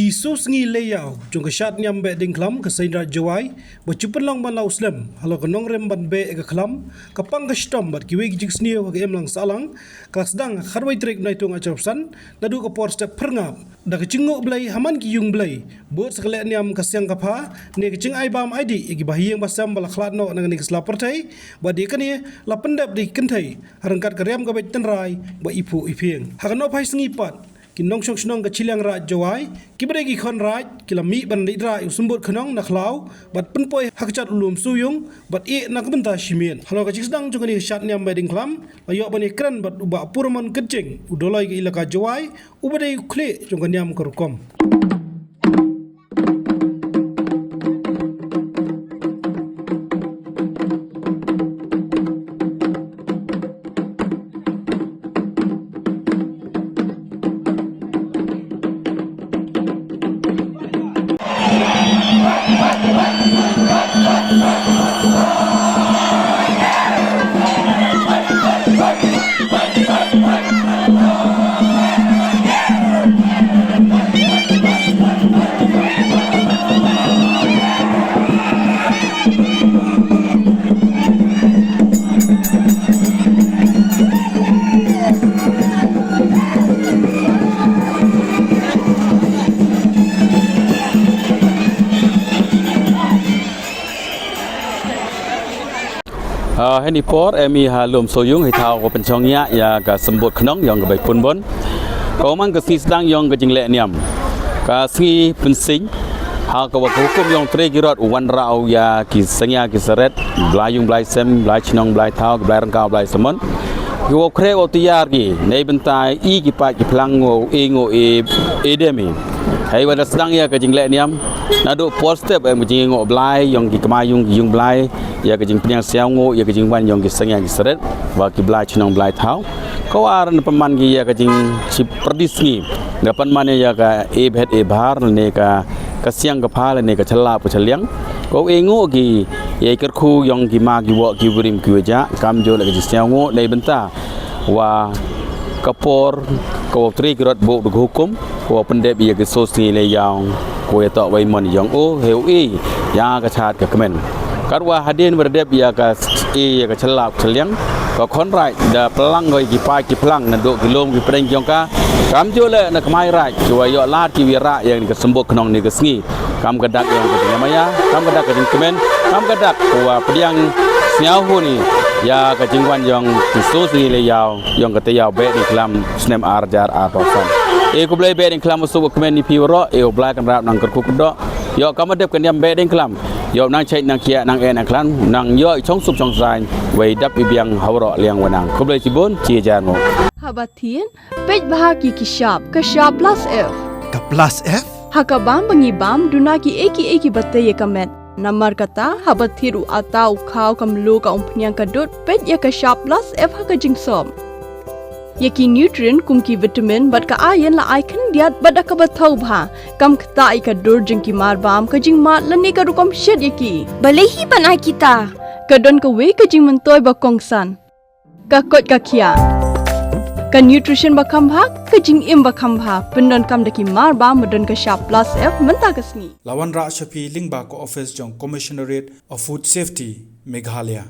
Kisus ngi layau jong kesat nyam be ding klam ke saindra jawai ba chupan lang ban lauslam halo kanong rem ban be ke klam kapang ke stom bat kiwe jik sniu ke em lang salang ka sedang kharwai trek nai tung achopsan nadu ke por step perngap da ke chingo blai haman ki yung blai bot sekale nyam ka siang kapha ne ke ching ai bam id igi bahiang basam bala khlat no nang ni kesla pertai ba de kani la pendap di kentai harangkat ke rem ka bet tenrai ba ipu ipieng hakano phai sngi pat kinong shong shnong ka chilang ra jawai kibregi khon raj kilami ban ri ra usumbut khnong na khlau bat penpoi hakchat ulum suyung bat e na kabenta shimien halo ka chisdang jogani shat nyam beding klam ayo bani kran bat uba purman kejeng udolai ke ilaka jawai ubade khle jogani nyam karukom Heni por emi halum soyung hitau ko pencongnya ya ka sembut khnong yang ka bai punbon ko man ka si sedang yang ka jingle niam ka si pensing ha ka wa hukum yang tre girat wan rau ya ki sengya ki seret blayung blai sem blai chnong blai thau blai rangkau blai semon yo kre o tiar ki nei bentai i ki pa ki plang ngo e demi hai wa sedang ya ka jingle niam nadu por step em jing ngo blai yang ki kemayung yung blai ya ke jing penyang siango ya ke jing wan yong ki sengya ki seret wa ki blai chnong blai thau ko aran paman ki ya ke jing si perdisngi gapan mane ya ka e bhet e bhar ne ka siang ka phal ne ka challa pu chaliang ko e ngo ki ye ker khu yong ki ma ki wo ki burim ki ja kam jo la ki siango nei benta wa kapor ko tri ki rot bo hukum ko pendep ya ke sosni le yang ko ya ta wai mon yong o heu e ya ka chat ka kemen karwa hadin berdep ya ka ya ka chelap cheliang ko khonrai da pelang goi ki pai ki pelang na do kilom ki preng jong ka kam jo le na kmai rai jo yo lat ki wira yang ka sembok knong ni ka sngi kam gadak yang ka maya kam gadak ka kemen kam gadak ko wa pediang sniau hu ni ya ka jingwan yong ki so si le yaw yong ka te yaw be ni klam snem arjar a tosan e ko blai be ni klam so kemen ni piwro e o blai kan rap nang kerku do yo kam adep kan yam be ni klam yo nang chay nang kia nang en klan nang yo chong sup chong sai wei dap i biang hawro liang wanang khoblai sibon chi jan mo habatin pej bahagi ki shop ka shop plus f ka plus f hakabam bangi bam dunaki eki batte ye kamet namar kata habathiru atau khau kamlu ka umpnyang kadut pej ya ka shop plus f haka jingsom yaki nutrient kumki vitamin bat ka ayan la icon diat bada ka bathau bha kam khta I ka dur jingki mar bam ka jing mat la ne ka rukom shed yaki balehi bana kita ka don ka we ka jing mentoy ba kongsan ka kot ka kia ka nutrition ba kham bha ka jing im ba kham bha pendon kam daki mar bam modon ka sharp plus f menta ka sngi lawan ra shapi lingba ko office jong commissionerate of food safety Meghalaya